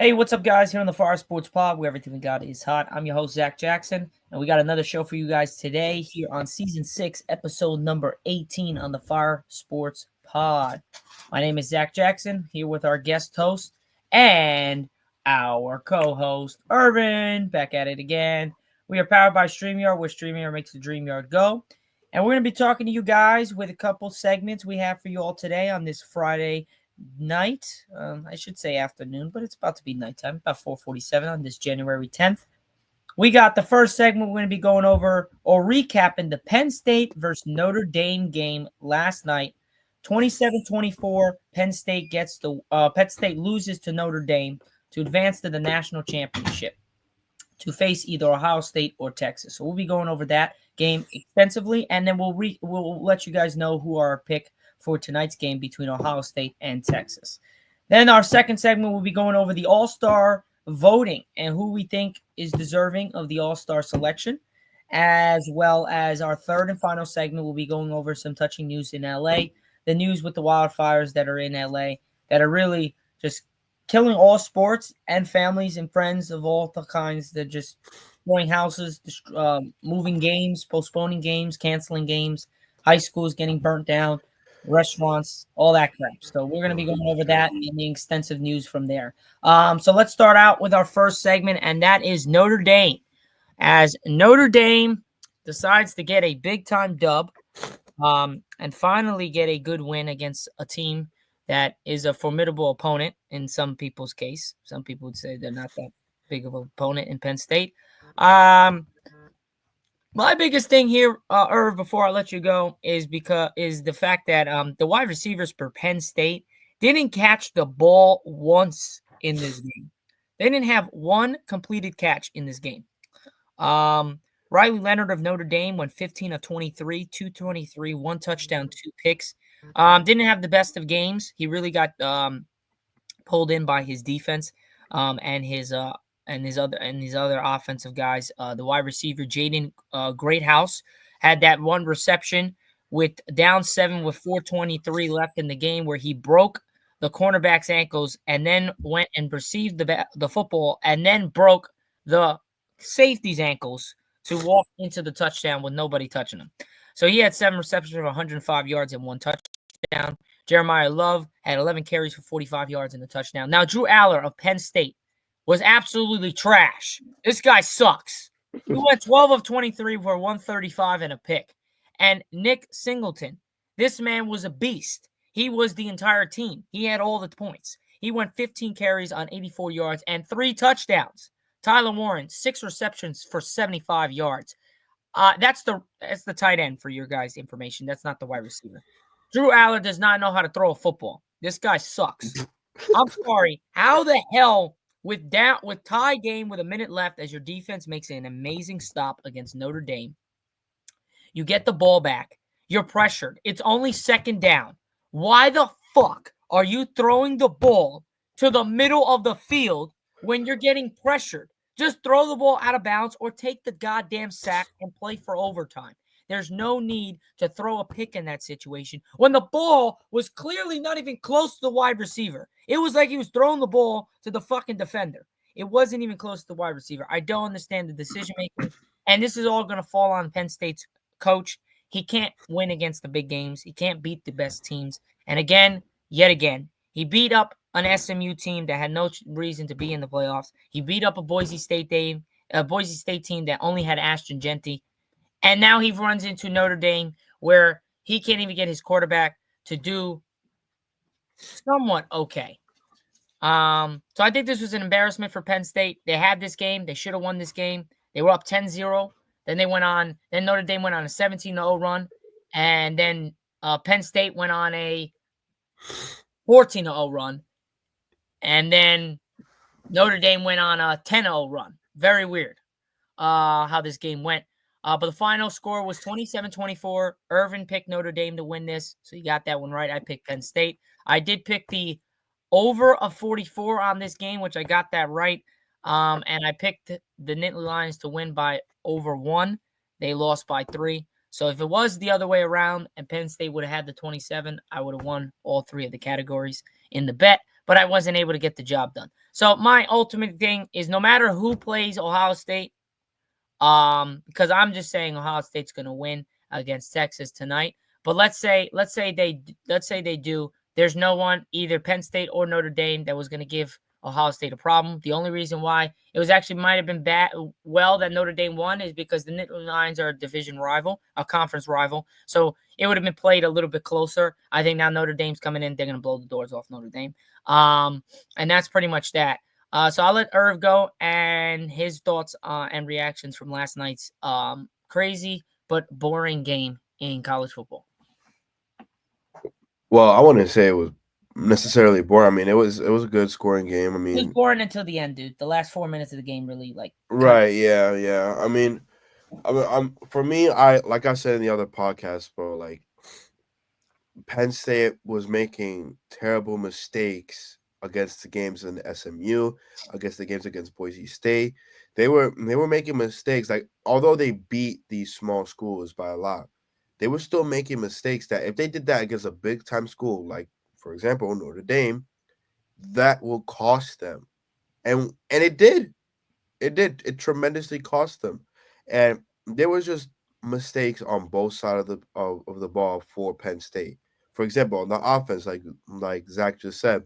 Hey, what's up, guys? Here on the Fire Sports Pod, where everything we got is hot. I'm your host, Zach Jackson, and we got another show for you guys today here on Season 6, Episode number 18 on the Fire Sports Pod. My name is Zach Jackson, here with our guest host and our co-host, Irvin, back at it again. We are powered by StreamYard, where StreamYard makes the dream yard go. And we're going to be talking to you guys with a couple segments we have for you all today on this Friday night. I should say afternoon, but it's about to be nighttime, about 4:47 on this January 10th. We got the first segment. We're going to be going over or recapping the Penn State versus Notre Dame game last night. 27-24, Penn State loses to Notre Dame to advance to the national championship to face either Ohio State or Texas. So we'll be going over that game extensively, and then we'll let you guys know who our pick for tonight's game between Ohio State and Texas. Then our second segment will be going over the All-Star voting and who we think is deserving of the All-Star selection, as well as our third and final segment will be going over some touching news in LA, the news with the wildfires that are in LA that are really just killing all sports and families and friends of all the kinds. They're just destroying houses, moving games, postponing games, canceling games, high schools getting burnt down, restaurants, all that crap. So we're going to be going over that and the extensive news from there. So let's start out with our first segment, and that is Notre Dame. As Notre Dame decides to get a big-time dub and finally get a good win against a team that is a formidable opponent in some people's case. Some people would say they're not that big of an opponent in Penn State. My biggest thing here, Irv, before I let you go, is the fact that the wide receivers for Penn State didn't catch the ball once in this game. They didn't have one completed catch in this game. Riley Leonard of Notre Dame went 15 of 23, 223, one touchdown, 2 picks. Didn't have the best of games. He really got pulled in by his defense and his other offensive guys. The wide receiver Jaden Greathouse had that one reception with down 7 with 4:23 left in the game, where he broke the cornerback's ankles and then went and received the football and then broke the safety's ankles to walk into the touchdown with nobody touching him. So he had 7 receptions for 105 yards and 1 touchdown. Jeremiah Love had 11 carries for 45 yards and a touchdown. Now, Drew Aller of Penn State was absolutely trash. This guy sucks. He went 12 of 23 for 135 and a pick. And Nick Singleton, this man was a beast. He was the entire team. He had all the points. He went 15 carries on 84 yards and 3 touchdowns. Tyler Warren, 6 receptions for 75 yards. That's the tight end for your guys' information. That's not the wide receiver. Drew Aller does not know how to throw a football. This guy sucks. I'm sorry. How the hell, with tie game with a minute left, as your defense makes an amazing stop against Notre Dame, you get the ball back. You're pressured. It's only second down. Why the fuck are you throwing the ball to the middle of the field when you're getting pressured? Just throw the ball out of bounds or take the goddamn sack and play for overtime. There's no need to throw a pick in that situation when the ball was clearly not even close to the wide receiver. It was like he was throwing the ball to the fucking defender. It wasn't even close to the wide receiver. I don't understand the decision-making, and this is all going to fall on Penn State's coach. He can't win against the big games. He can't beat the best teams. And yet again, he beat up an SMU team that had no reason to be in the playoffs. He beat up a Boise State team that only had Ashton Genty. And now he runs into Notre Dame, where he can't even get his quarterback to do somewhat okay. So I think this was an embarrassment for Penn State. They had this game. They should have won this game. They were up 10-0. Then Notre Dame went on a 17-0 run. And then Penn State went on a 14-0 run. And then Notre Dame went on a 10-0 run. Very weird how this game went. But the final score was 27-24. Irvin picked Notre Dame to win this, so you got that one right. I picked Penn State. I did pick the over of 44 on this game, which I got that right. And I picked the Nittany Lions to win by over 1. They lost by 3. So if it was the other way around and Penn State would have had the 27, I would have won all 3 of the categories in the bet. but I wasn't able to get the job done. So my ultimate thing is no matter who plays Ohio State, because I'm just saying Ohio State's going to win against Texas tonight. But let's say they do. There's no one, either Penn State or Notre Dame, that was going to give Ohio State a problem. The only reason why it was actually might have been that Notre Dame won is because the Nittany Lions are a division rival, a conference rival. So it would have been played a little bit closer. I think now Notre Dame's coming in, they're going to blow the doors off Notre Dame. And that's pretty much that. So I'll let Irv go and his thoughts and reactions from last night's crazy but boring game in college football. Well, I wouldn't say it was necessarily boring. I mean, it was a good scoring game. I It was mean, boring until the end, dude. The last 4 minutes of the game really cut. right? Yeah, yeah. I'm for me. I like I said in the other podcast, bro. Like Penn State was making terrible mistakes against the games in SMU, against the games against Boise State. They were making mistakes. Like although they beat these small schools by a lot, they were still making mistakes that if they did that against a big time school, like for example Notre Dame, that will cost them. And it did. It did. It tremendously cost them. And there was just mistakes on both sides of the ball for Penn State. For example, on the offense, like Zach just said,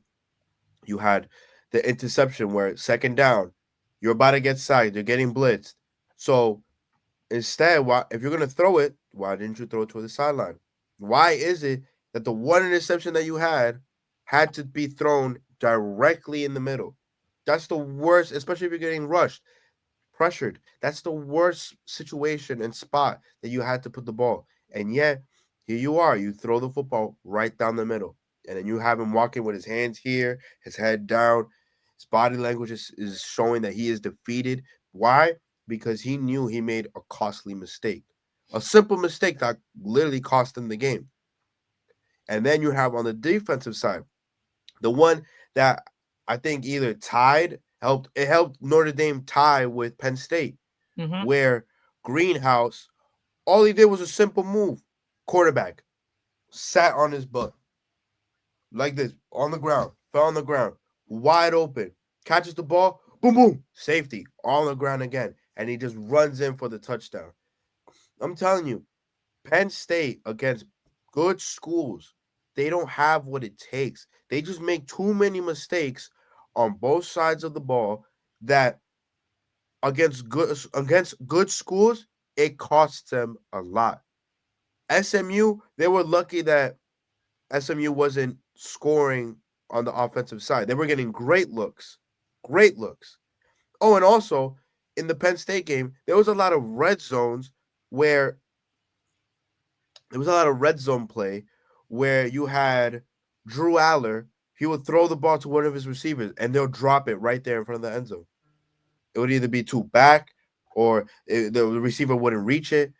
you had the interception where second down, you're about to get sacked, you're getting blitzed. So instead, why if you're gonna throw it, why didn't you throw it to the sideline? Why is it that the one interception that you had to be thrown directly in the middle? That's the worst, especially if you're getting rushed pressured. That's the worst situation and spot that you had to put the ball. And yet, here you are. You throw the football right down the middle. And then you have him walking with his hands here, his head down. His body language is showing that he is defeated. Why? Because he knew he made a costly mistake. A simple mistake that literally cost him the game. And then you have on the defensive side, the one that I think either helped Notre Dame tie with Penn State, Mm-hmm. where Greenhouse, all he did was a simple move. Quarterback sat on his butt like this on the ground, fell on the ground, wide open, catches the ball, boom, boom, safety, all on the ground again, and he just runs in for the touchdown. I'm telling you, Penn State against good schools, they don't have what it takes. They just make too many mistakes on both sides of the ball that against good schools, it costs them a lot. SMU, they were lucky that SMU wasn't scoring on the offensive side. They were getting great looks. Great looks. Oh, and also in the Penn State game, there was a lot of red zones where there was a lot of red zone play where you had Drew Aller. He would throw the ball to one of his receivers and they'll drop it right there in front of the end zone. It would either be too back or the receiver wouldn't reach it.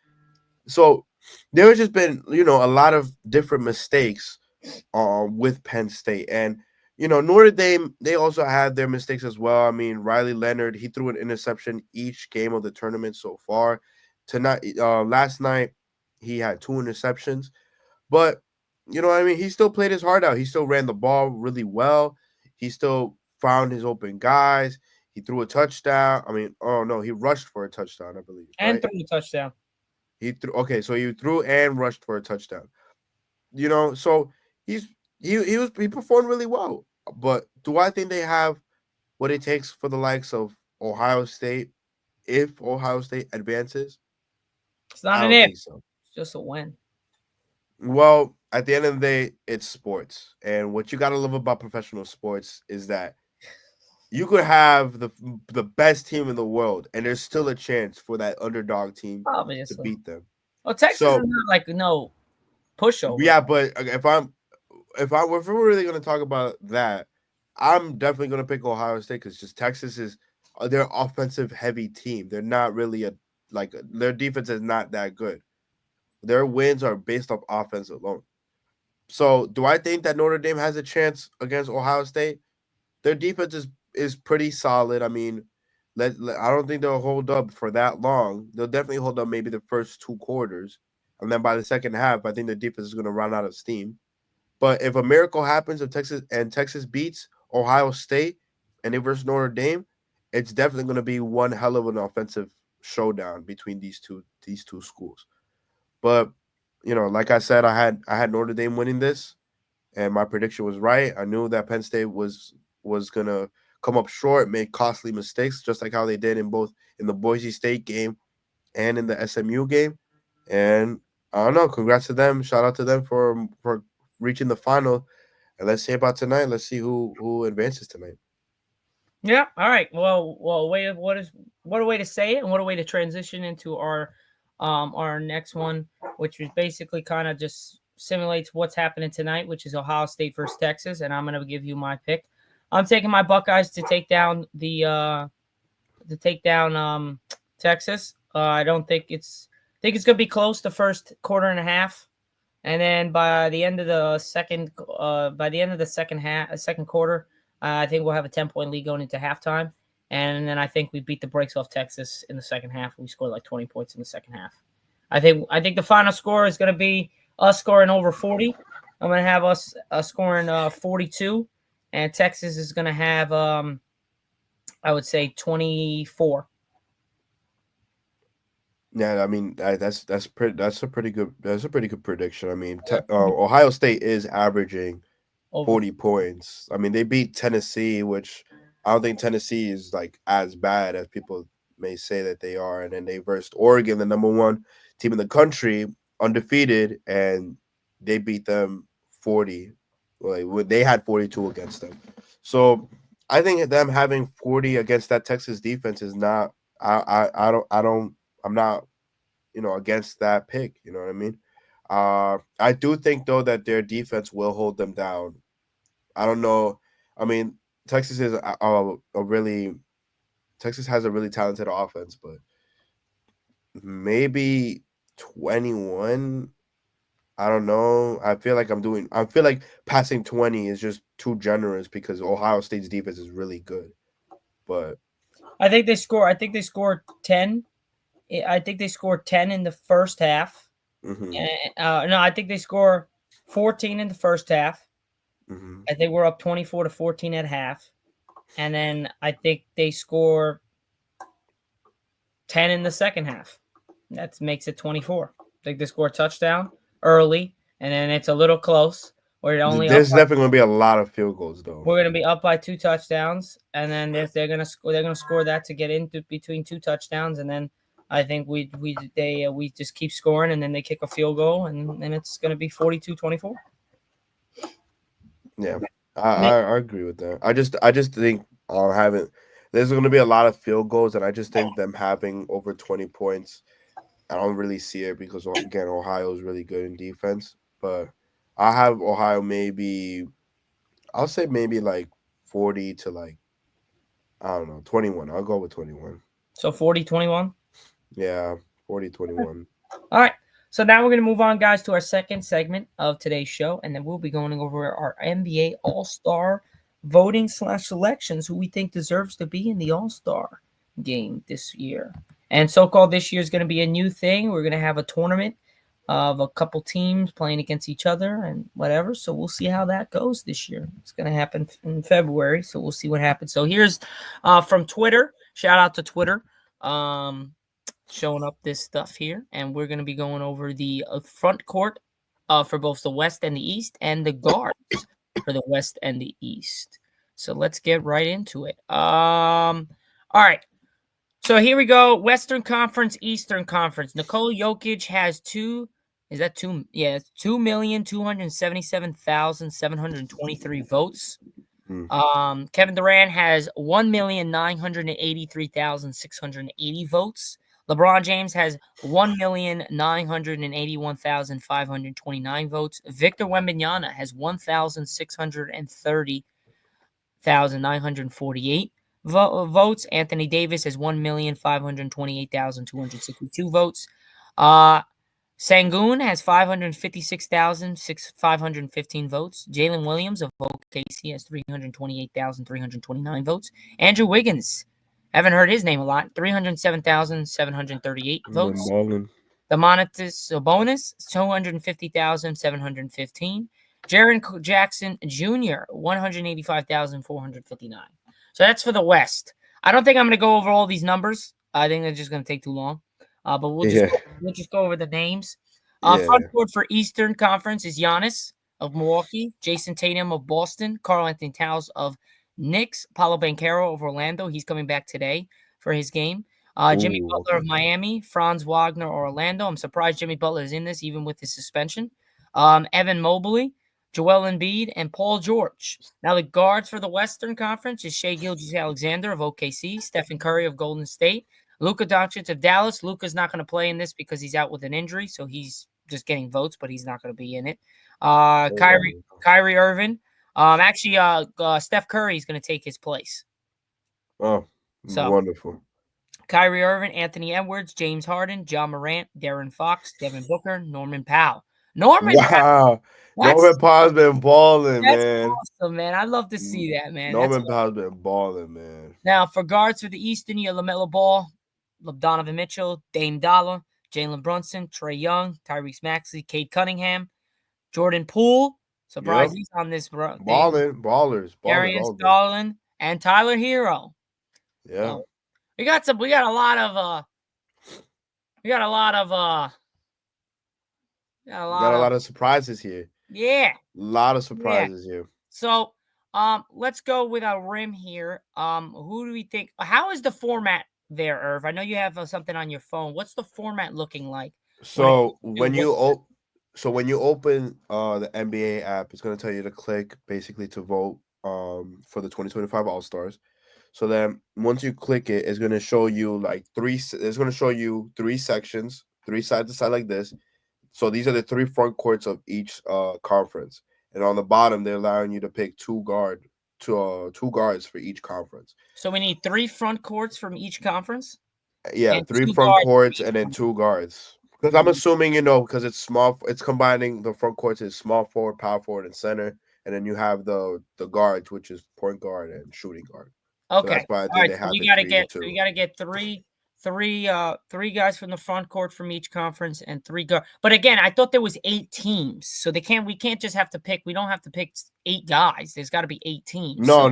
So there has just been, a lot of different mistakes with Penn State. And, Notre Dame, they also had their mistakes as well. I mean, Riley Leonard, he threw an interception each game of the tournament so far. Last night, he had two interceptions. But, you know what I mean? He still played his heart out. He still ran the ball really well. He still found his open guys. He threw a touchdown. I mean, oh no, he rushed for a touchdown, I believe, And right? threw the touchdown. He threw okay, so he threw and rushed for a touchdown. So he's he performed really well. But do I think they have what it takes for the likes of Ohio State if Ohio State advances? It's not I an don't if, think so. it's just a win. Well, at the end of the day, it's sports. And what you got to love about professional sports is that you could have the best team in the world and there's still a chance for that underdog team to Obviously. beat them. Well, Texas is So, not like no pushover. yeah, but if we're really going to talk about that, I'm definitely going to pick Ohio State cuz just Texas is their offensive heavy team. They're not really their defense is not that good. Their wins are based off offense alone. So, do I think that Notre Dame has a chance against Ohio State? Their defense is pretty solid. I mean, I don't think they'll hold up for that long. They'll definitely hold up maybe the first two quarters, and then by the second half, I think the defense is going to run out of steam. But if a miracle happens, if Texas beats Ohio State and they versus Notre Dame, it's definitely going to be one hell of an offensive showdown between these two schools. But like I said, I had Notre Dame winning this, and my prediction was right. I knew that Penn State was gonna come up short, make costly mistakes, just like how they did in the Boise State game and in the SMU game. And I don't know. Congrats to them. Shout out to them for reaching the final. And let's see about tonight. Let's see who advances tonight. Yeah. All right. Well. What a way to say it, and what a way to transition into our next one, which is basically kind of just simulates what's happening tonight, which is Ohio State versus Texas, and I'm gonna give you my pick. I'm taking my Buckeyes to take down Texas. I don't think think it's gonna be close the first quarter and a half, and then by the end of the second second quarter, I think we'll have a 10-point lead going into halftime, and then I think we beat the brakes off Texas in the second half. We scored like 20 points in the second half. I think the final score is gonna be us scoring over 40. I'm gonna have us scoring 42, and Texas is gonna have I would say 24. Yeah, I mean that's a pretty good prediction. I mean, Ohio State is averaging Over 40 points. I mean, they beat Tennessee, which I don't think Tennessee is like as bad as people may say that they are. And then they versed Oregon, the number one team in the country, undefeated, and they beat them 40. Like they had 42 against them. So I think them having 40 against that Texas defense is not. I'm not against that pick. You know what I mean? I do think though that their defense will hold them down. I don't know. I mean, Texas is Texas has a really talented offense, but maybe 21. I don't know. I feel like passing 20 is just too generous because Ohio State's defense is really good. But I think they scored 10. I think they scored 10 in the first half. mm-hmm, No, I think they score 14 in the first half. mm-hmm. I think we're up 24-14 at half. And then I think they score 10 in the second half. That makes it 24. I think they score a touchdown early, and then it's a little close. We're only up. There's definitely going to be a lot of field goals though. We're going to be up by 2 touchdowns, and then if they're going to score that to get into between 2 touchdowns, and then I think we just keep scoring, and then they kick a field goal, and then it's going to be 42-24. Yeah, I agree with that. I just think having there's going to be a lot of field goals, and I just think them having over 20 points. I don't really see it because again, Ohio is really good in defense, but I have Ohio maybe. I'll say maybe like 40 to like I don't know 21. I'll go with 21. So 40-21. Yeah, 40-21. All right. So now we're going to move on, guys, to our second segment of today's show, and then we'll be going over our NBA All-Star voting / selections, who we think deserves to be in the All-Star game this year. And so-called this year is going to be a new thing. We're going to have a tournament of a couple teams playing against each other and whatever. So we'll see how that goes this year. It's going to happen in February, so we'll see what happens. So here's from Twitter. Shout out to Twitter. Showing up this stuff here, and we're going to be going over the front court for both the West and the East, and the guards for the West and the East. So let's get right into it. All right. So here we go. Western Conference, Eastern Conference. Nikola Jokic has 2,277,723 votes. Kevin Durant has 1,983,680 votes. LeBron James has 1,981,529 votes. Victor Wembanyama has 1,630,948 votes. Anthony Davis has 1,528,262 votes. Sangoon has 556,515 votes. Jalen Williams of OKC has 328,329 votes. Andrew Wiggins, haven't heard his name a lot, 307,738 votes. Domantas Sabonis, 250,715. Jaron Jackson Jr., 185,459. So that's for the West. I don't think I'm going to go over all these numbers. I think it's just going to take too long. But Yeah, we'll just go over the names. Front yeah. court for Eastern Conference is Giannis of Milwaukee, Jason Tatum of Boston, Karl Anthony Towns of Knicks, Paulo Banchero of Orlando. He's coming back today for his game. Jimmy Ooh, Butler okay. of Miami, Franz Wagner Orlando. I'm surprised Jimmy Butler is in this, even with his suspension. Evan Mobley, Joel Embiid, and Paul George. Now the guards for the Western Conference is Shai Gilgeous-Alexander of OKC, Stephen Curry of Golden State, Luka Doncic of Dallas. Luka's not going to play in this because he's out with an injury, so he's just getting votes, but he's not going to be in it. Kyrie Irving. Steph Curry is going to take his place. Oh, So wonderful. Kyrie Irving, Anthony Edwards, James Harden, John Morant, Darren Fox, Devin Booker, Norman Powell. Wow. Norman Powell's been balling, That's man. awesome, man. I love to see that, man. Norman Powell's been balling, man. Now, for guards for the Eastern, you have LaMelo Ball, Donovan Mitchell, Dame Dollar, Jalen Brunson, Trae Young, Tyrese Maxey, Cade Cunningham, Jordan Poole. Surprise, Yep. he's on this thing. Ballers Darius all day. Garland and Tyler Hero. Yeah. So we got a lot of we got a lot of surprises here. Yeah. A lot of surprises here. So let's go with our rim here. Who do we think? How is the format there, Irv? I know you have something on your phone. What's the format looking like? So when you open the NBA app, it's gonna tell you to click basically to vote for the 2025 All Stars. So then once you click it, it's gonna show you like it's gonna show you three sections, three side to side like this. So these are the three front courts of each conference, and on the bottom they're allowing you to pick two guards for each conference. So we need 3 front courts from each conference. Yeah, And 3 2 front guards courts and then 2 guards. Because I'm assuming because it's small, it's combining the front courts is small forward, power forward, and center, and then you have the guards, which is point guard and shooting guard. So Okay. that's why I All think right. they So have we it got to 3 and get 2. three guys from the front court from each conference and 3 guards. But again, I thought there was 8 teams, so we can't just have to pick. We don't have to pick 8 guys. There's got to be 8 teams. No,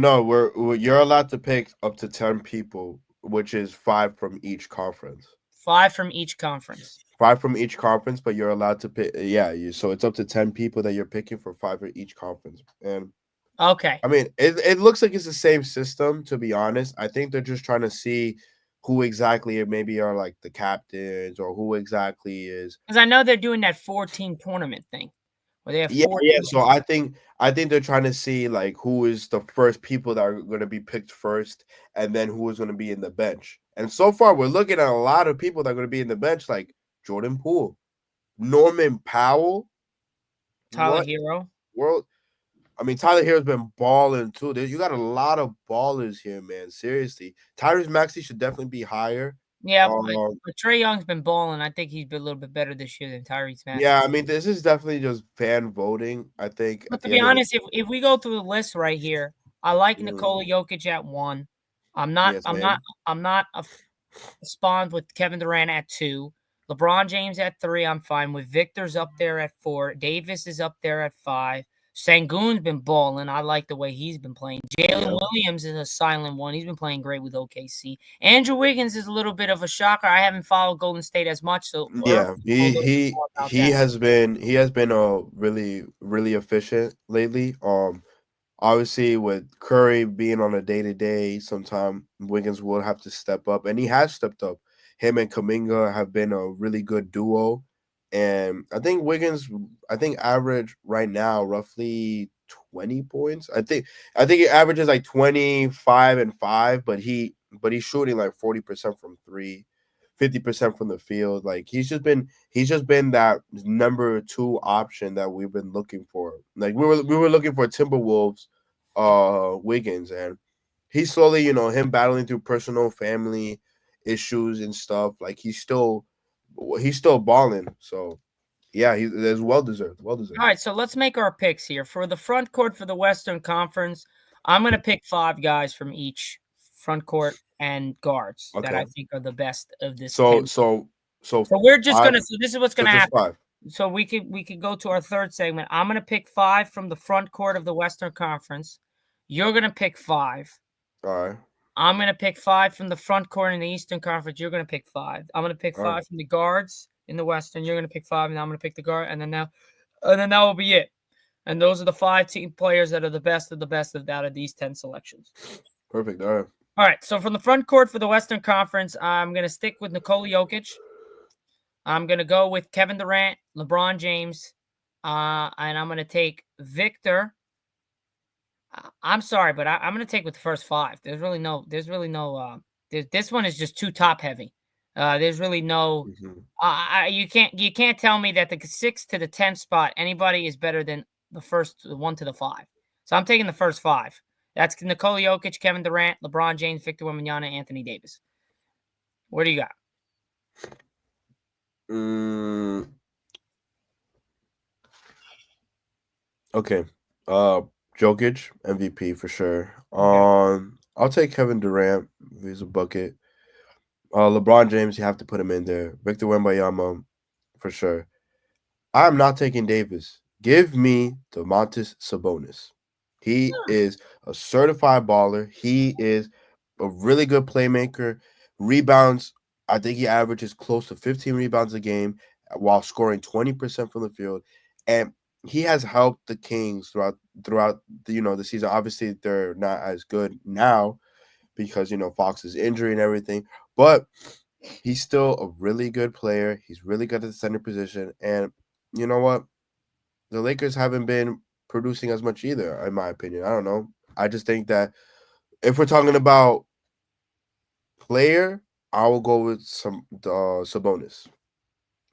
you're allowed to pick up to 10 people, which is 5 from each conference. 5 from each conference. 5 from each conference, but you're allowed to pick. Yeah, so it's up to 10 people that you're picking for 5 for each conference. And okay, I mean, it looks like it's the same system. To be honest, I think they're just trying to see who exactly maybe are like the captains or who exactly is. Because I know they're doing that 14 tournament thing where they have 4 Yeah. So I think they're trying to see like who is the first people that are going to be picked first, and then who is going to be in the bench. And so far, we're looking at a lot of people that are going to be in the bench, like Jordan Poole, Norman Powell, Tyler Hero. I mean, Tyler Hero's been balling too. You got a lot of ballers here, man. Seriously, Tyrese Maxey should definitely be higher. Yeah, but Trae Young's been balling. I think he's been a little bit better this year than Tyrese Maxey. Yeah, I mean, this is definitely just fan voting. I think. But to be honest, if we go through the list right here, I like Nikola Jokic at 1. I'm not spawned with Kevin Durant at 2. LeBron James at 3. I'm fine with. Victor's up there at 4. Davis is up there at 5. Sengun's been balling. I like the way he's been playing. Jalen Williams is a silent one. He's been playing great with OKC. Andrew Wiggins is a little bit of a shocker. I haven't followed Golden State as much, so yeah, he has been really really efficient lately. Obviously with Curry being on a day-to-day, sometime Wiggins will have to step up, and he has stepped up. Him and Kuminga have been a really good duo. And I think Wiggins, average right now roughly 20 points. I think it averages like 25 and 5, but he's shooting like 40% from 3, 50% from the field. Like he's just been that number 2 option that we've been looking for. Like we were looking for Timberwolves Wiggins, and he's slowly, him battling through personal family issues and stuff. Like he's still balling. So yeah, that's well deserved. Well deserved. All right, so let's make our picks here. For the front court for the Western Conference, I'm going to pick 5 guys from each front court and guards that I think are the best of this. So we're just 5, going to. So this is what's going to happen. 5. So we could go to our third segment. I'm gonna pick 5 from the front court of the Western Conference. You're gonna pick 5. All right. I'm gonna pick 5 from the front court in the Eastern Conference. You're gonna pick 5. I'm gonna pick All right. 5 from the guards in the Western. You're gonna pick 5, and I'm gonna pick the guard, and then that will be it. And those are the 5 team players that are the best of the best of out of these 10 selections. Perfect. All right. All right. So from the front court for the Western Conference, I'm gonna stick with Nikola Jokic. I'm gonna go with Kevin Durant, LeBron James, and I'm gonna take Victor. I'm sorry, but I'm gonna take with the first 5. This one is just too top heavy. There's really no. Mhm. You can't tell me that the 6th to the 10th spot anybody is better than the first 1 to the 5. So I'm taking the first 5. That's Nikola Jokic, Kevin Durant, LeBron James, Victor Wembanyama, Anthony Davis. What do you got? Mm, okay. Jokic MVP for sure. Okay. I'll take Kevin Durant. He's a bucket. LeBron James, you have to put him in there. Victor Wembanyama, for sure. I'm not taking Davis. Give me Domantas Sabonis. He is a certified baller. He is a really good playmaker. Rebounds, I think he averages close to 15 rebounds a game while scoring 20% from the field. And he has helped the Kings throughout the season. Obviously, they're not as good now because Fox's injury and everything, but he's still a really good player. He's really good at the center position, and you know what? The Lakers haven't been producing as much either, in my opinion. I don't know. I just think that if we're talking about player, I will go with some Sabonis.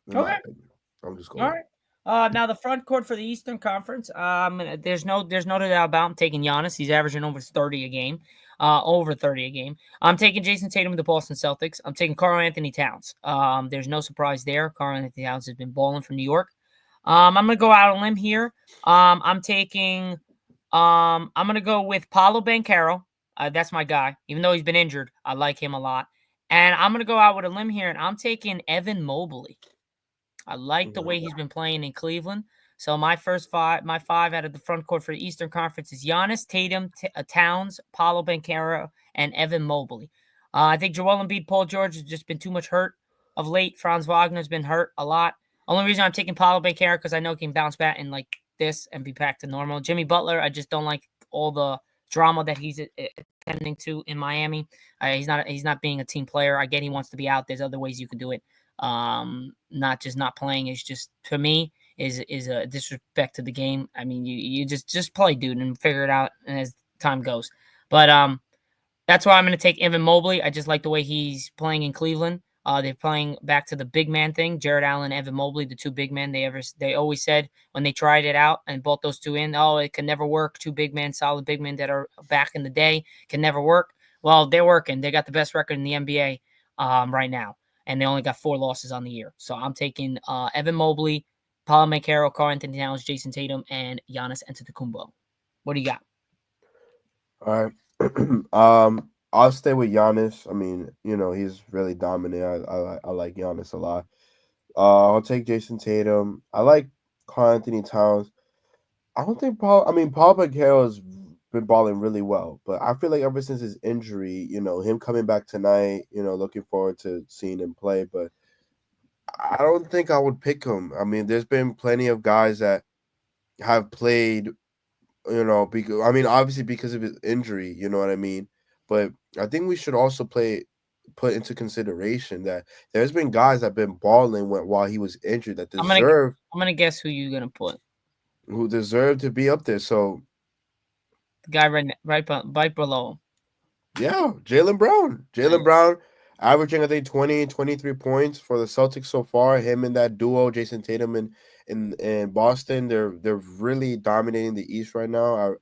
In my Okay. opinion, I'm just All going. right. Now the front court for the Eastern Conference. There's no doubt about I'm taking Giannis. He's averaging over 30 a game. Over 30 a game. I'm taking Jason Tatum with the Boston Celtics. I'm taking Karl Anthony Towns. There's no surprise there. Karl Anthony Towns has been balling for New York. I'm gonna go out on a limb here. I'm taking. I'm gonna go with Paulo Banchero. That's my guy. Even though he's been injured, I like him a lot. And I'm gonna go out with a limb here, and I'm taking Evan Mobley. I like the way Mhm. he's been playing in Cleveland. So my 5 out of the front court for the Eastern Conference is Giannis, Tatum, Towns, Paulo Banchero, and Evan Mobley. I think Joel Embiid, Paul George has just been too much hurt of late. Franz Wagner's been hurt a lot. Only reason I'm taking Paulo Banchero because I know he can bounce back and like this and be back to normal. Jimmy Butler, I just don't like all the drama that he's attending to in Miami. He's not being a team player. I get he wants to be out. There's other ways you can do it. Not just not playing is just for me is a disrespect to the game. I mean, you just play, dude, and figure it out as time goes. But that's why I'm going to take Evan Mobley. I just like the way he's playing in Cleveland. They're playing back to the big man thing. Jared Allen, Evan Mobley, the 2 big men. They always said when they tried it out and brought those 2 in, oh, it can never work. 2 big men, solid big men that are back in the day can never work. Well, they're working. They got the best record in the NBA right now, and they only got 4 losses on the year. So I'm taking Evan Mobley, Paulo Banchero, Karl Anthony Towns, Jason Tatum, and Giannis Antetokounmpo. What do you got? All right. I'll stay with Giannis. I mean, he's really dominant. I like Giannis a lot. I'll take Jason Tatum. I like Karl Anthony Towns. I don't think Paul. I mean, Paul Banchero has been balling really well, but I feel like ever since his injury, him coming back tonight, looking forward to seeing him play. But I don't think I would pick him. I mean, there's been plenty of guys that have played, because obviously because of his injury, you know what I mean. But I think we should also put into consideration that there's been guys that have been balling while he was injured that I'm gonna guess who you're gonna put. who deserve to be up there. So The guy right below him. yeah, Jalen Brown. I Jalen Brown averaging, I think, 20, 23 points for the Celtics so far. Him and that duo, Jason Tatum and Boston, they're really dominating the East right now.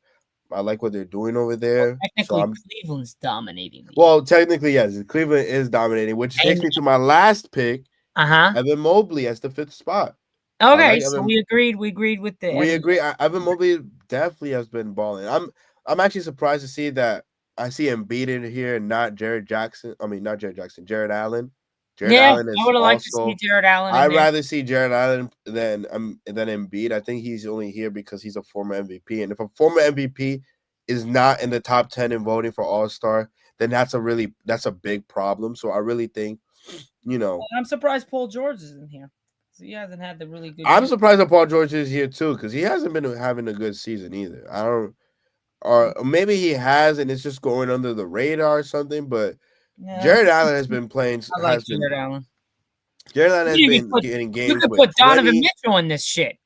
I like what they're doing over Well, there. So technically, I'm Cleveland's dominating me. well, technically, yes, Cleveland is dominating, which takes And me to my last pick, uh-huh. Evan Mobley as the 5th spot. I Okay, like so Evan. we agreed with the We Evan. agree. Evan Mobley definitely has been balling. I'm actually surprised to see that I see him beating here, and not Jared Jackson. I mean, not Jared Jackson, Jared Allen. Jared Yeah, Allen I is would have liked to see also. Jared Allen in I'd there. rather see Jared Allen than Embiid. I think he's only here because he's a former MVP, and if a former MVP is not in the top 10 in voting for All Star, then that's a big problem. So I really think, you know, I'm surprised Paul George isn't here. He hasn't had the really good I'm year. surprised that Paul George is here too because he hasn't been having a good season either. I don't, or maybe he has and it's just going under the radar or something. But Yeah, Jared Allen has been playing, I like Jared Allen. Jared Allen has You could been put getting you games could with put Donovan 20. Mitchell in this shit.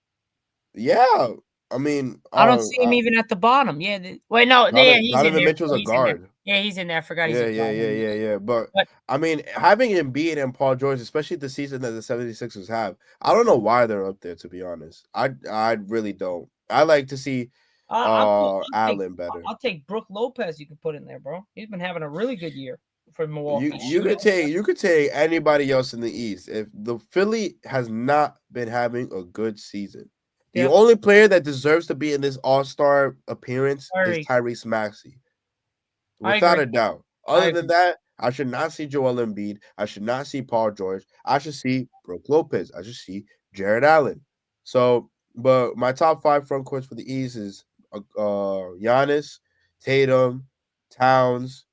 Yeah, I mean, I don't see him even at the bottom. Yeah, wait, no, yeah, he's in Donovan there. Mitchell's a He's in there. guard. Yeah, he's in there. I forgot he's a Yeah, guard. yeah. But But I mean, having Embiid and Paul George, especially the season that the 76ers have, I don't know why they're up there. To be honest, I really don't. I like to see Allen better. I'll take Brook Lopez. You can put in there, bro. He's been having a really good year for You Milwaukee. you could take anybody else in the East. If the Philly has not been having a good season, the Yep, only player that deserves to be in this All Star appearance is Curry. Tyrese Maxey. I Without agree. a doubt. I Other than agree. that, I should not see Joel Embiid. I should not see Paul George. I should see Brook Lopez. I should see Jared Allen. So, but my top 5 front courts for the East is Giannis, Tatum, Towns,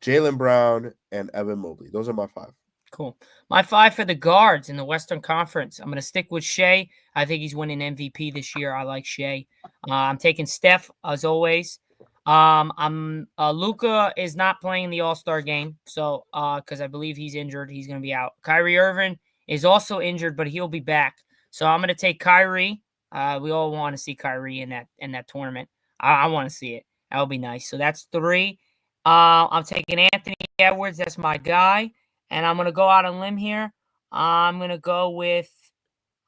Jalen Brown, and Evan Mobley. Those are my 5. Cool. My 5 for the guards in the Western Conference. I'm going to stick with Shea. I think he's winning MVP this year. I like Shea. I'm taking Steph as always. I'm Luca is not playing the All-Star game, so because I believe he's injured, he's going to be out. Kyrie Irving is also injured, but he'll be back. So I'm going to take Kyrie. We all want to see Kyrie in that tournament. I want to see it. That'll be nice. So that's 3. I'm taking Anthony Edwards. That's my guy. And I'm going to go out on a limb here. I'm going to go with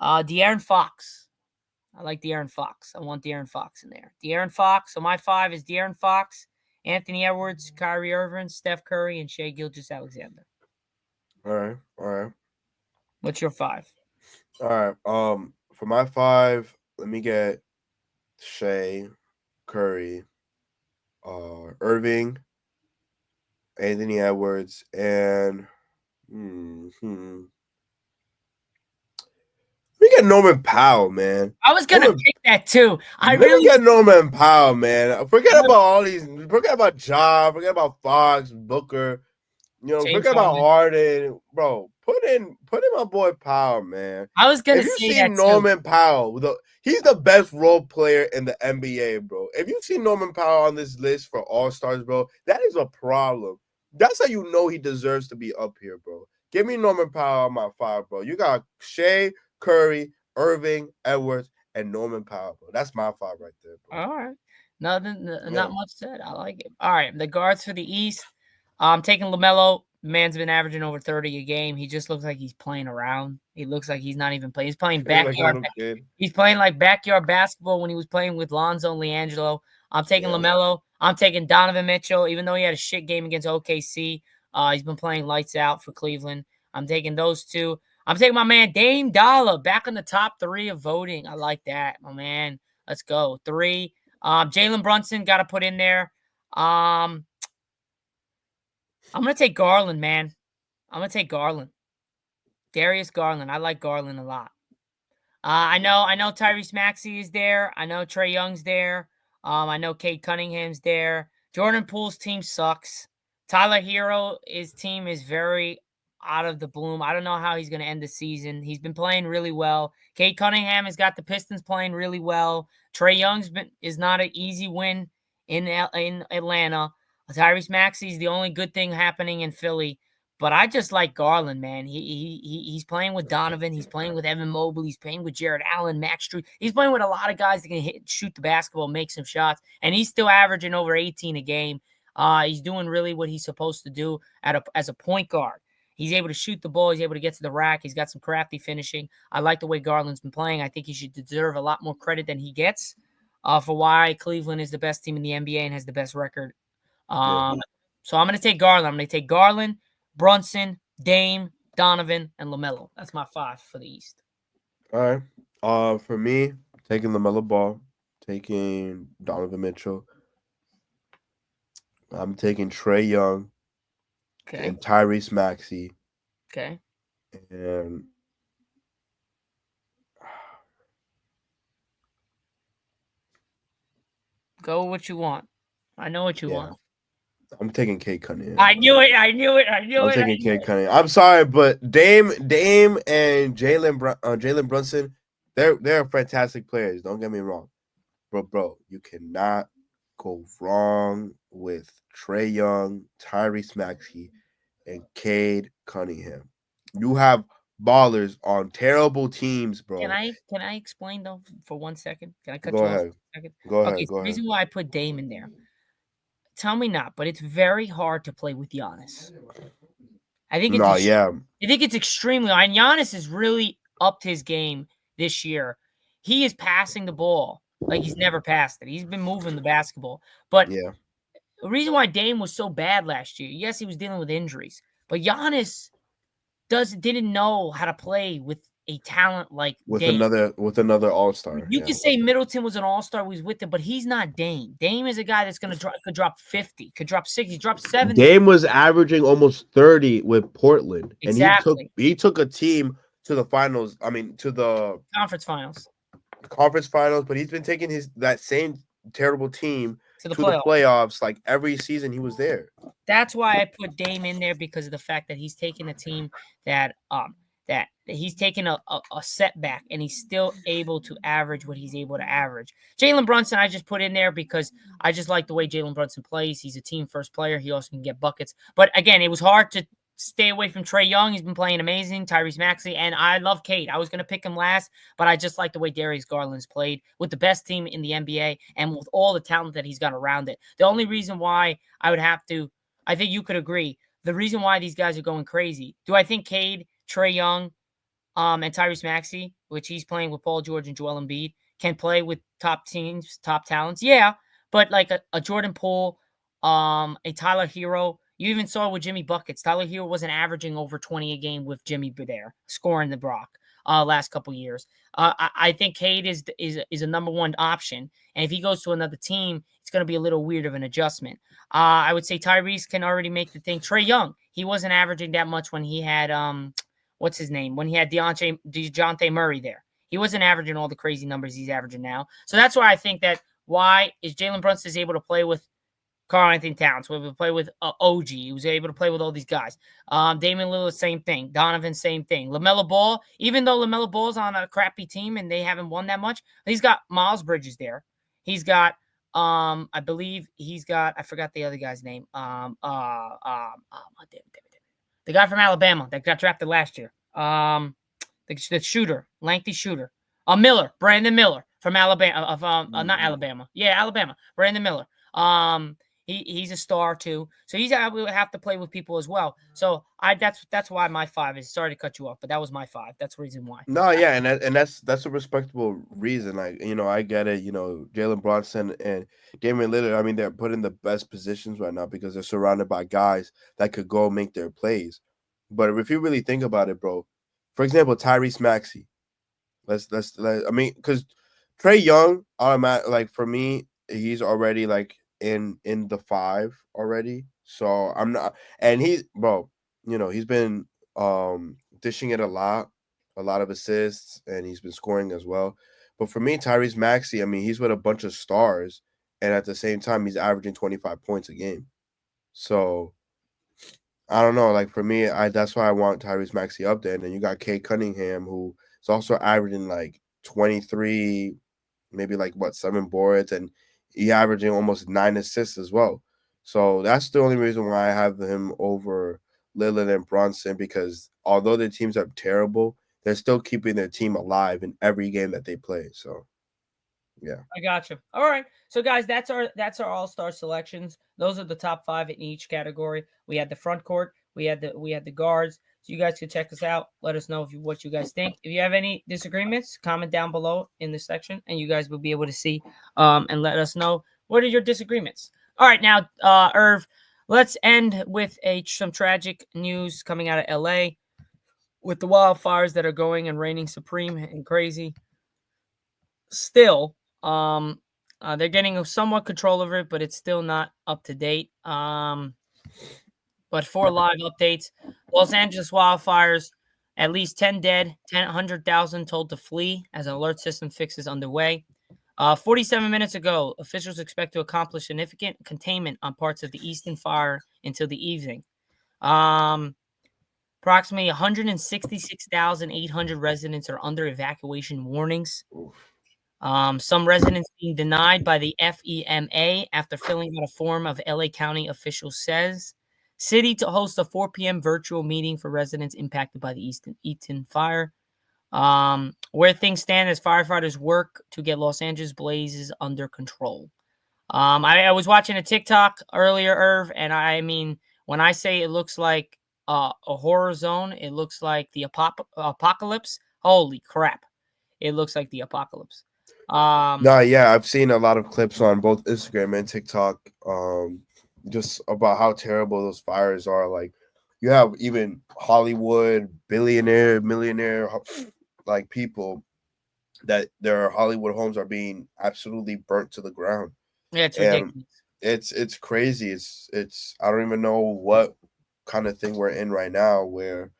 De'Aaron Fox. I like De'Aaron Fox. I want De'Aaron Fox in there. De'Aaron Fox. So my 5 is De'Aaron Fox, Anthony Edwards, Kyrie Irving, Steph Curry, and Shea Gilgeous-Alexander. All right. All right. What's your 5? All right. For my 5, let me get Shea, Curry, Irving, Anthony Edwards, and we get Norman Powell, man. I was gonna pick that too. Let me get Norman Powell, man. Forget about all these. Forget about Ja. Forget about Fox, Booker. Forget about Harden, bro. Put in my boy Powell, man. I was gonna if you say see that Norman too. Powell, he's the best role player in the NBA, bro. If you see Norman Powell on this list for All Stars, bro, that is a problem. That's how you know he deserves to be up here, bro. Give me Norman Powell on my 5, bro. You got Shea, Curry, Irving, Edwards, and Norman Powell, bro. That's my 5 right there, bro. All right. Nothing, not much said. I like it. All right. The guards for the East. I'm taking LaMelo. Man's been averaging over 30 a game. He just looks like he's playing around. He looks like he's not even playing. He's playing backyard. Like he's playing like backyard basketball when he was playing with Lonzo and LiAngelo. I'm taking LaMelo. I'm taking Donovan Mitchell, even though he had a shit game against OKC. He's been playing lights out for Cleveland. I'm taking those 2. I'm taking my man Dame Dollar back in the top 3 of voting. I like that, my man. Let's go. 3. Jalen Brunson got to put in there. I'm going to take Garland, man. I'm going to take Garland. Darius Garland. I like Garland a lot. I know Tyrese Maxey is there. I know Trae Young's there. I know Cade Cunningham's there. Jordan Poole's team sucks. Tyler Hero's team is very out of the bloom. I don't know how he's going to end the season. He's been playing really well. Cade Cunningham has got the Pistons playing really well. Trae Young's is not an easy win in Atlanta. Tyrese Maxey's the only good thing happening in Philly. But I just like Garland, man. He's playing with Donovan. He's playing with Evan Mobley. He's playing with Jared Allen, Max Strus. He's playing with a lot of guys that can shoot the basketball, make some shots, and he's still averaging over 18 a game. He's doing really what he's supposed to do as a point guard. He's able to shoot the ball. He's able to get to the rack. He's got some crafty finishing. I like the way Garland's been playing. I think he should deserve a lot more credit than he gets for why Cleveland is the best team in the NBA and has the best record. So I'm going to take Garland. I'm going to take Garland, Brunson, Dame, Donovan, and LaMelo. That's my 5 for the East. All right. For me, taking LaMelo Ball, taking Donovan Mitchell. I'm taking Trae Young and Tyrese Maxey. Okay. And Go what you want. I know what you yeah, want. I'm taking Cade Cunningham, I bro. knew it. I knew it. I knew I'm it. I taking knew Cade it. Cunningham. I'm sorry, but Dame, and Jalen Brunson, they're fantastic players. Don't get me wrong, bro. You cannot go wrong with Trey Young, Tyrese Maxey, and Cade Cunningham. You have ballers on terrible teams, bro. Can I explain though for 1 second? Can I cut Go you off ahead. for a second? Go Okay, ahead. so Go the ahead. reason why I put Dame in there, tell me not, but it's very hard to play with Giannis. I think No, yeah, I think it's extremely hard. And Giannis has really upped his game this year. He is passing the ball like he's never passed it. He's been moving the basketball. But yeah. the reason why Dame was so bad last year, yes, he was dealing with injuries, but Giannis didn't know how to play with a talent like Dame. With another All Star. You Yeah. can say Middleton was an all-star, was with him, but he's not Dame. Dame is a guy that's gonna could drop 50, could drop 60, drop 70. Dame was averaging almost 30 with Portland, and Exactly. he took a team to the finals. I mean, to the Conference finals conference finals, but he's been taking that same terrible team to the to the playoffs. playoffs like every season he was there. That's why I put Dame in there because of the fact that he's taking a team that he's taking a setback and he's still able to average what he's able to average. Jalen Brunson, I just put in there because I just like the way Jalen Brunson plays. He's a team first player. He also can get buckets. But again, it was hard to stay away from Trey Young. He's been playing amazing. Tyrese Maxey, and I love Cade. I was going to pick him last, but I just like the way Darius Garland's played with the best team in the NBA and with all the talent that he's got around it. The only reason why I would have to, I think you could agree, the reason why these guys are going crazy. Do I think Cade, Trey Young, and Tyrese Maxey, which he's playing with Paul George and Joel Embiid, can play with top teams, top talents? Yeah, but like a Jordan Poole, a Tyler Hero. You even saw with Jimmy Buckets. Tyler Hero wasn't averaging over 20 a game with Jimmy there, scoring the Brock last couple years. I think Cade is a number one option. And if he goes to another team, it's going to be a little weird of an adjustment. I would say Tyrese can already make the thing. Trey Young, he wasn't averaging that much when he had what's his name? When he had DeJounte Murray there. He wasn't averaging all the crazy numbers he's averaging now. So that's why I think that why is Jalen Brunson is able to play with Karl-Anthony Towns, who able to play with OG, who was able to play with all these guys. Damian Lillard, same thing. Donovan, same thing. LaMelo Ball, even though LaMelo Ball's on a crappy team and they haven't won that much, he's got Miles Bridges there. He's got, I believe he's got, I forgot the other guy's name. The guy from Alabama that got drafted last year. The shooter, lengthy shooter. Brandon Miller from Alabama, not Alabama. Yeah, Alabama. Brandon Miller. He's a star too, so he's able to have to play with people as well. So that's why my 5 is. Sorry to cut you off, but that was my 5. That's the reason why. No, yeah, and that's a respectable reason. Like, I get it. Jalen Brunson and Damian Lillard. I mean, they're put in the best positions right now because they're surrounded by guys that could go make their plays. But if you really think about it, bro, for example, Tyrese Maxey. I mean, because Trey Young, automatic, like for me, he's already like in the 5 already. So I'm not, and he's bro, he's been dishing it a lot of assists, and he's been scoring as well. But for me, Tyrese Maxey, I mean, he's with a bunch of stars, and at the same time, he's averaging 25 points a game. So I don't know. Like for me, that's why I want Tyrese Maxey up there. And then you got Kay Cunningham, who is also averaging like 23, maybe like 7 boards, and he averaging almost 9 assists as well. So that's the only reason why I have him over Lillard and Brunson, because although their teams are terrible, they're still keeping their team alive in every game that they play. So yeah. I got you. All right. So guys, that's our all-star selections. Those are the top 5 in each category. We had the front court, we had the guards. So you guys can check us out. Let us know what you guys think. If you have any disagreements, comment down below in the section, and you guys will be able to see and let us know what are your disagreements. All right, now, Irv, let's end with some tragic news coming out of LA with the wildfires that are going and reigning supreme and crazy. Still, they're getting somewhat control over it, but it's still not up to date. But for live updates, Los Angeles wildfires, At least 10 dead, 100,000 told to flee as an alert system fix is underway. 47 minutes ago, officials expect to accomplish significant containment on parts of the Easton fire until the evening. Approximately 166,800 residents are under evacuation warnings. Some residents being denied by the FEMA after filling out a form of LA County officials says. City to host a 4 p.m. virtual meeting for residents impacted by the Easton fire. Where things stand as firefighters work to get Los Angeles blazes under control. I was watching a TikTok earlier, Irv, and I mean, when I say it looks like a horror zone, it looks like the apocalypse. Holy crap. It looks like the apocalypse. Yeah, I've seen a lot of clips on both Instagram and TikTok, just about how terrible those fires are. Like, you have even Hollywood billionaire, millionaire, like people that their Hollywood homes are being absolutely burnt to the ground, Yeah, it's and ridiculous. it's crazy. It's I don't even know what kind of thing we're in right now, where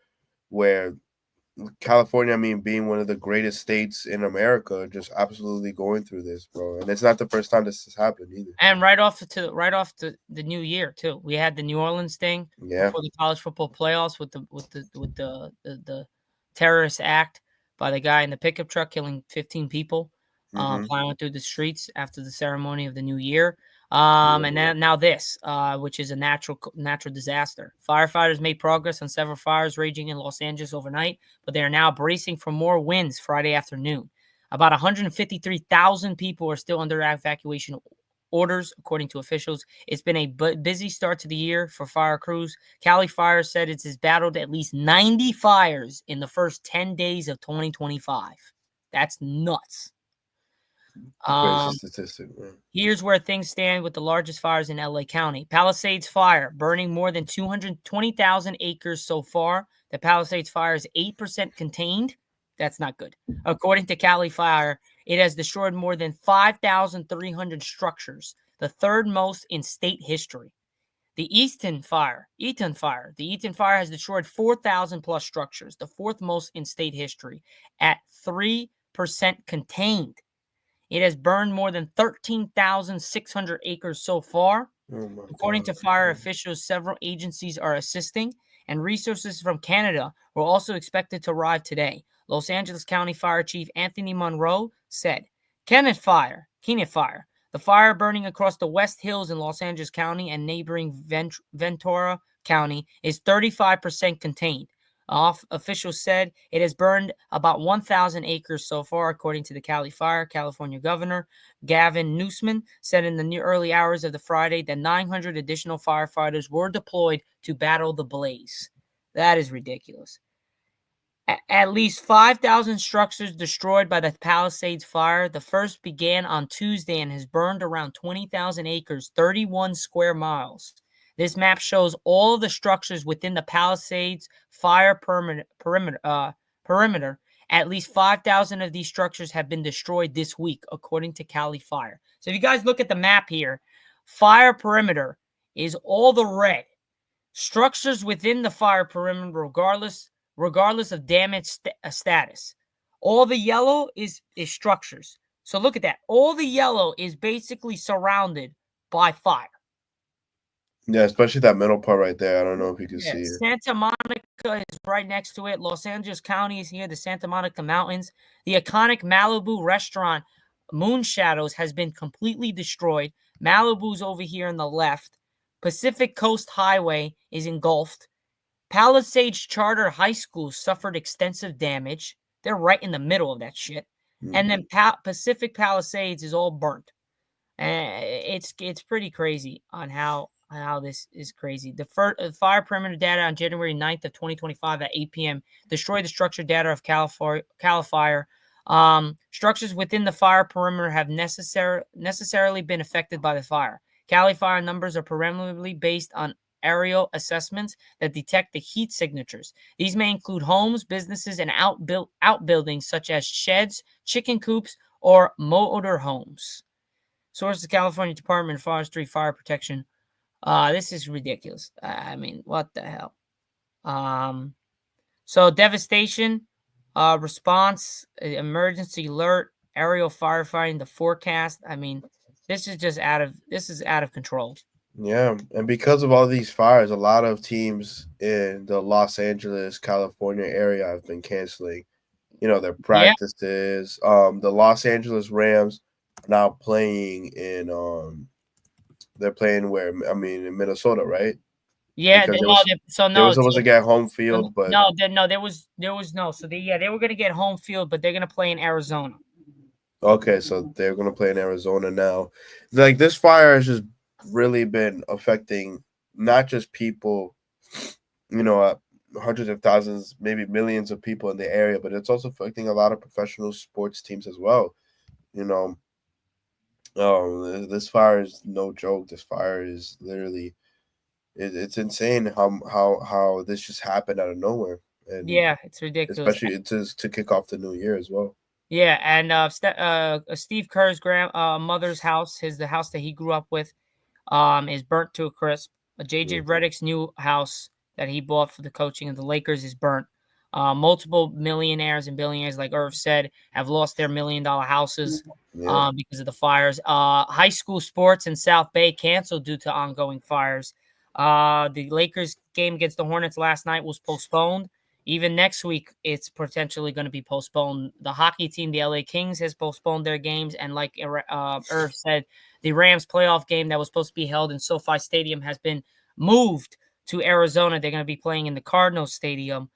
California, I mean, being one of the greatest states in America, just absolutely going through this, bro. And it's not the first time this has happened either. And right off the new year too. We had the New Orleans thing Yeah. before the college football playoffs with the terrorist act by the guy in the pickup truck killing 15 people, plowing through the streets after the ceremony of the new year. And now this, which is a natural disaster. Firefighters made progress on several fires raging in Los Angeles overnight, but they are now bracing for more winds Friday afternoon. About 153,000 people are still under evacuation orders, according to officials. It's been a busy start to the year for fire crews. Cali Fire said it has battled at least 90 fires in the first 10 days of 2025. That's nuts. Crazy statistic, man. Here's where things stand with the largest fires in LA County. Palisades Fire, burning more than 220,000 acres so far. The Palisades Fire is 8% contained. That's not good. According to Cali Fire, it has destroyed more than 5,300 structures, the third most in state history. The Easton Fire, the Eaton Fire has destroyed 4,000 plus structures, the fourth most in state history, at 3% contained. It has burned more than 13,600 acres so far. According to fire officials, several agencies are assisting, and resources from Canada were also expected to arrive today. Los Angeles County Fire Chief Anthony Monroe said, Kenneth Fire, the fire burning across the West Hills in Los Angeles County and neighboring Ventura County is 35% contained. Officials said it has burned about 1,000 acres so far, according to the Cali Fire. California Governor Gavin Newsom said in the early hours of the Friday that 900 additional firefighters were deployed to battle the blaze. That is ridiculous. At least 5,000 structures destroyed by the Palisades Fire. The first began on Tuesday and has burned around 20,000 acres, 31 square miles. This map shows all of the structures within the Palisades Fire perimeter. At least 5,000 of these structures have been destroyed this week, according to Cali Fire. So if you guys look at the map here, fire perimeter is all the red. Structures within the fire perimeter, regardless of damage status. All the yellow is structures. So look at that. All the yellow is basically surrounded by fire. Yeah, especially that middle part right there. I don't know if you can see it. Santa Monica is right next to it. Los Angeles County is here. The Santa Monica Mountains. The iconic Malibu restaurant Moon Shadows has been completely destroyed. Malibu's over here on the left. Pacific Coast Highway is engulfed. Palisades Charter High School suffered extensive damage. They're right in the middle of that shit. And then Pacific Palisades is all burnt. It's pretty crazy on how this is crazy. The fire perimeter data on January 9th of 2025 at 8 p.m. destroyed the structure data of Cal Fire. Structures within the fire perimeter have necessarily been affected by the fire. Cali Fire numbers are primarily based on aerial assessments that detect the heat signatures. These may include homes, businesses, and outbuildings such as sheds, chicken coops, or motor homes. Sources: California Department of Forestry Fire Protection. This is ridiculous. I mean, what the hell? So devastation, response, emergency alert, aerial firefighting, the forecast. I mean, this is out of control. Yeah, and because of all these fires, a lot of teams in the Los Angeles, California area have been canceling, their Yeah, practices. The Los Angeles Rams are now playing in they're playing where, I mean, in Minnesota, right? yeah. Because they were supposed to get home field, but No, there was no. So they were gonna get home field, but they're gonna play in Arizona. okay, so they're gonna play in Arizona now. Like, this fire has just really been affecting not just people, hundreds of thousands, maybe millions of people in the area, but it's also affecting a lot of professional sports teams as well. You know, this fire is no joke. This fire is literally it's insane how this just happened out of nowhere, and Yeah, it's ridiculous. especially to kick off the new year as well. Yeah, and Steve Kerr's mother's house, the house that he grew up with, is burnt to a crisp. JJ Yeah, Redick's new house that he bought for the coaching of the Lakers is burnt. Multiple millionaires and billionaires, like Irv said, have lost their $1 million houses yeah, because of the fires. High school sports in South Bay canceled due to ongoing fires. The Lakers game against the Hornets last night was postponed. Even next week, it's potentially going to be postponed. The hockey team, the LA Kings, has postponed their games. And like Irv said, the Rams playoff game that was supposed to be held in SoFi Stadium has been moved to Arizona. They're going to be playing in the Cardinals Stadium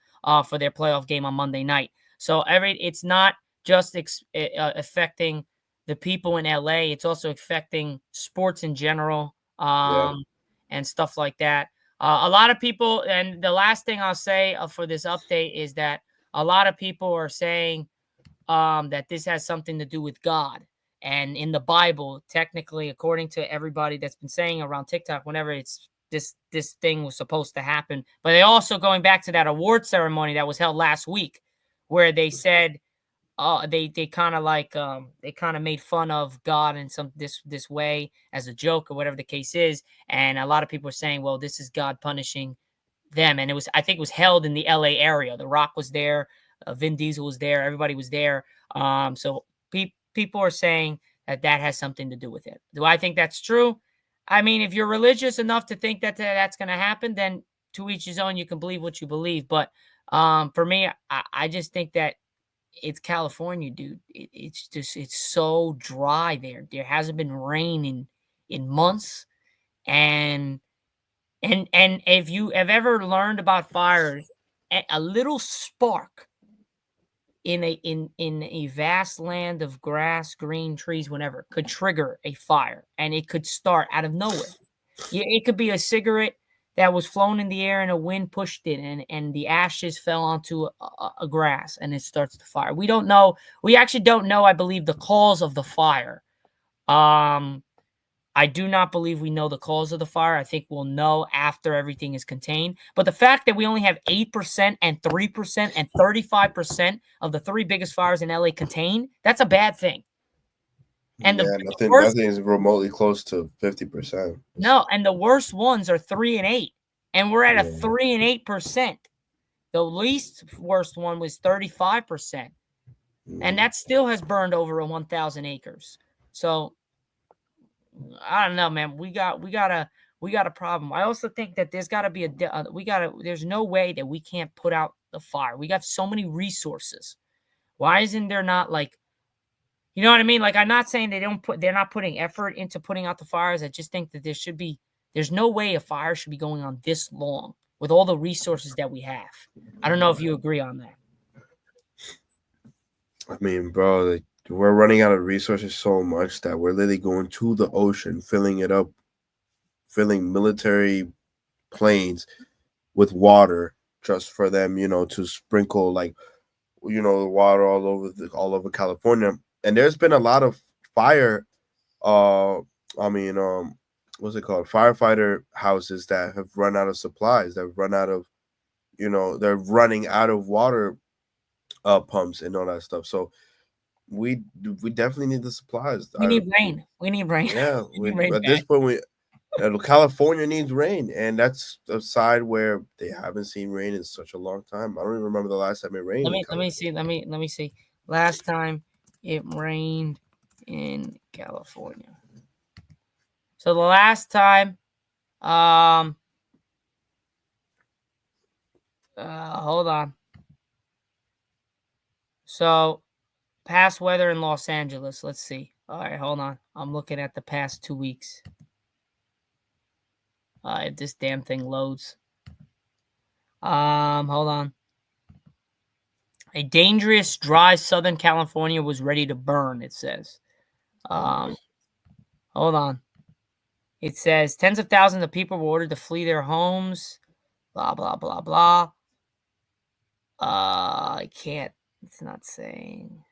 for their playoff game on Monday night. So it's not just affecting the people in LA; it's also affecting sports in general, yeah, and stuff like that. A lot of people, and the last thing I'll say for this update is that a lot of people are saying that this has something to do with God. And in the Bible, technically, according to everybody that's been saying around TikTok, whenever it's this thing was supposed to happen, but they also going back to that award ceremony that was held last week, where they said, they kind of like they kind of made fun of God in some this way as a joke or whatever the case is, and a lot of people are saying, well, this is God punishing them. And I think it was held in the LA area. The Rock was there, Vin Diesel was there, everybody was there. So people are saying that that has something to do with it. Do I think that's true? I mean, if you're religious enough to think that that's going to happen, then to each his own. You can believe what you believe. But for me, I just think that it's California, dude. It's just it's so dry there. There hasn't been rain in months, and and if you have ever learned about fires, a little spark in a vast land of grass, green trees, whatever, could trigger a fire, and it could start out of nowhere. Yeah, it could be a cigarette that was flown in the air and a wind pushed it, and the ashes fell onto a grass, and it starts the fire. We don't know. We actually don't know. I believe the cause of the fire. Um, I do not believe we know the cause of the fire. I think we'll know after everything is contained. But the fact that we only have 8% and 3% and 35% of the three biggest fires in LA contained, that's a bad thing. And yeah. the Nothing, worst, nothing is remotely close to 50%. no, and the worst ones are 3 and 8. And we're at a Yeah, 3 and 8%. The least worst one was 35%. And mhm. that still has burned over 1,000 acres. So I don't know, man. We got a problem. I also think that there's got to be there's no way that we can't put out the fire. We got so many resources. Why isn't there not like, you know what I mean? Like, I'm not saying they're not putting effort into putting out the fires. I just think that there's no way a fire should be going on this long with all the resources that we have. I don't know if you agree on that. I mean, bro, like, we're running out of resources so much that we're literally going to the ocean, filling it up, filling military planes with water just for them, to sprinkle, like, the water all over California. And there's been a lot of fire. I mean, what's it called? Firefighter houses that have run out of supplies. That have run out of, they're running out of water pumps and all that stuff. So we definitely need the supplies. We need rain. We need rain. Yeah, We need rain at bad. this point California needs rain, and that's a side where they haven't seen rain in such a long time. I don't even remember the last time it rained in Let me California. see. Let me see. Last time it rained in California. So the last time, hold on. So past weather in Los Angeles. Let's see. All right, hold on. I'm looking at the past 2 weeks. If this damn thing loads. Hold on. A dangerous, dry Southern California was ready to burn, it says. Hold on. It says tens of thousands of people were ordered to flee their homes. Blah, blah, blah, blah. I can't. It's not saying.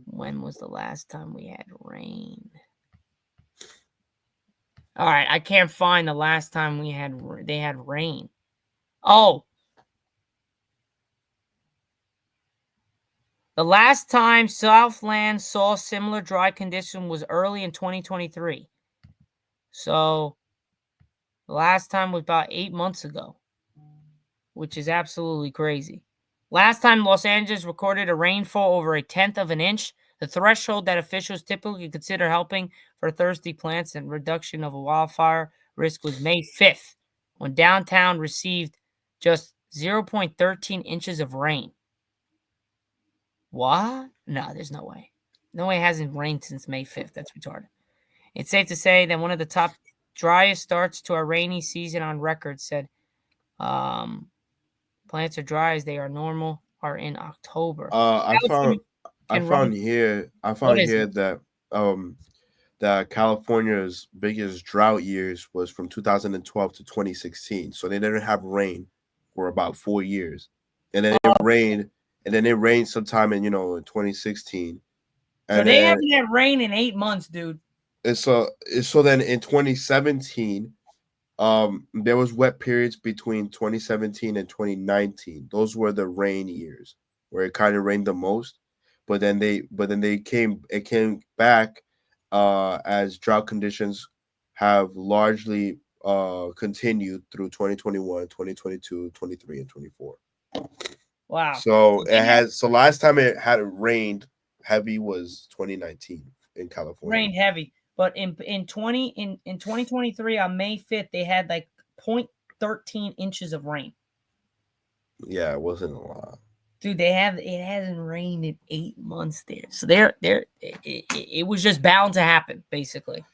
When was the last time we had rain? All right, I can't find the last time they had rain. Oh. The last time Southland saw similar dry condition was early in 2023. So the last time was about 8 months ago, which is absolutely crazy. Last time Los Angeles recorded a rainfall over 1/10 of an inch, the threshold that officials typically consider helping for thirsty plants and reduction of a wildfire risk was May 5th, when downtown received just 0.13 inches of rain. What? No, there's no way. No way it hasn't rained since May 5th. That's retarded. It's safe to say that one of the top driest starts to our rainy season on record, said plants are dry as they are normal are in October. I found California can run. I What found is here it? that California's biggest drought years was from 2012 to 2016. So they didn't have rain for about 4 years, and then it rained, sometime in in 2016, So and they then haven't had rain in 8 months, dude. so then in 2017, there was wet periods between 2017 and 2019. Those were the rain years where it kind of rained the most. But then they came back as drought conditions have largely continued through 2021, 2022, 23, and 24. Wow. So So it they have has so last time it had rained heavy was 2019 in California. rained heavy, but in 2023 on May 5th they had like 0.13 inches of rain. Yeah, it wasn't a lot. Dude, it hasn't rained in 8 months there. So it was just bound to happen, basically.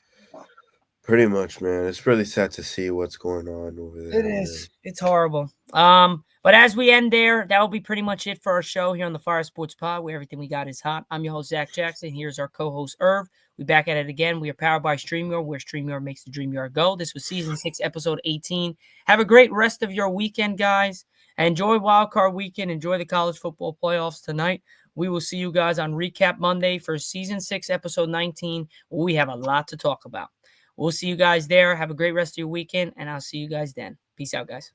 Pretty much, man. It's really sad to see what's going on over It there, man. is. It's horrible. But as we end there, that will be pretty much it for our show here on the Fire Sports Pod, where everything we got is hot. I'm your host, Zach Jackson. Here's our co-host, Irv. We back at it again. We are powered by StreamYard, where StreamYard makes the dream yard go. This was season 6, episode 18. Have a great rest of your weekend, guys. Enjoy Wildcard Weekend. Enjoy the college football playoffs tonight. We will see you guys on Recap Monday for season 6, episode 19. We have a lot to talk about. We'll see you guys there. Have a great rest of your weekend, and I'll see you guys then. Peace out, guys.